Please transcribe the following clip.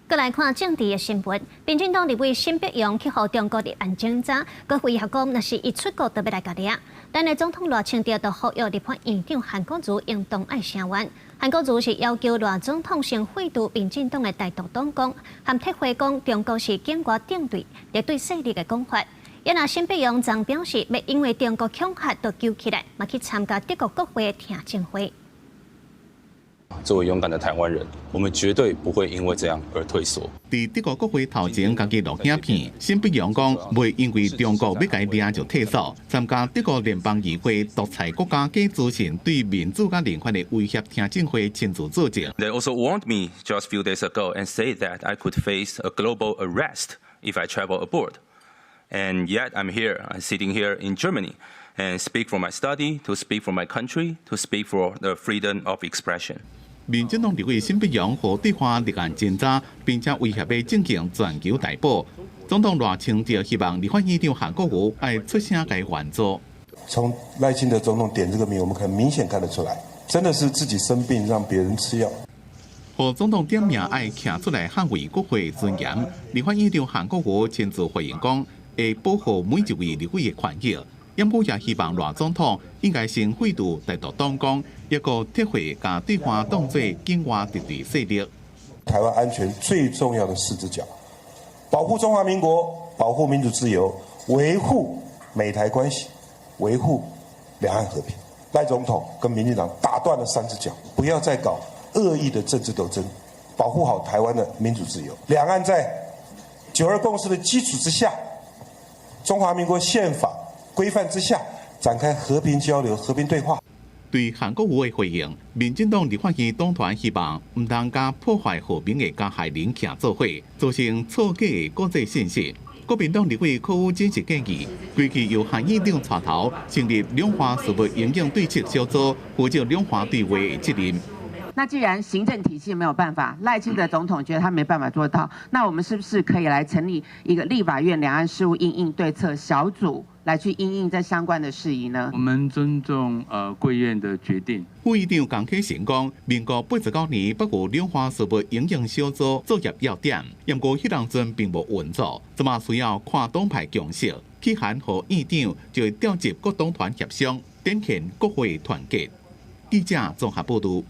再来看政治的新闻，民进党立委沈伯洋去互中国的安检查，佮威胁讲，若是伊出国，就要来甲抓。咱的总统赖清德就呼吁立法院长韩国瑜应当爱声援。韩国瑜是要求赖总统先废除民进党的台独党纲，含撤回讲中国是境外敌对、敌对势力的讲法。也那沈伯洋曾表示，要因为中国恐吓就救起来，嘛去参加德国国会的听证会。 作为勇敢的台湾人，我们绝对不会因为这样而退缩。伫德国国会头前，家己录影片，沈伯洋讲袂因为中国要甲伊抓就退缩，参加德国联邦议会独裁国家假资讯对民主甲人权的威胁听证会亲自作证。 They also warned me just a few days ago and say that I could face a global arrest if I travel abroad. And yet I'm here, I'm sitting here in Germany, and speak for my study, to speak for my country, to speak for the freedom of expression. 民进党立委沈伯洋和对方立案侦查，并且威胁要进行全球逮捕。总统赖清德希望立法院长韩国瑜爱出声来援助。从赖清德总统点这个名，我们可以明显看得出来，真的是自己生病让别人吃药。和总统点名爱站出来捍卫国会尊严，立法院长韩国瑜亲自回应讲，会保护每一位立委的权益。 因我也希望赖总统应该先废除台独党纲，一个撤回把对方当作境外敌对势力。台湾安全最重要的四只脚：保护中华民国，保护民主自由，维护美台关系，维护两岸和平。赖总统跟民进党打断了三只脚，不要再搞恶意的政治斗争，保护好台湾的民主自由。两岸在9·2共识的基础之下，中华民国宪法 规范之下，展开和平交流、和平对话。对韩国瑜的回应，民进党立法院党团希望唔当加破坏和平的加害人行做伙，造成错假的国际信息。国民党立委柯武真是建议，归期由韩院长带头成立两华事务营养对策小组，负责两华对话的责任。 那既然行政体系没有办法，赖清德总统觉得他没办法做到，那我们是不是可以来成立一个立法院两岸事务因应对策小组，来去因应这相关的事宜呢？我们尊重贵院的决定。副议长江启臣讲，民国89年北部两华事务营养小组作业要点，不过迄当阵并无运作，这嘛需要跨党派共识，去函和院长就会调集各党团协商，展现国会团结。记者综合报道。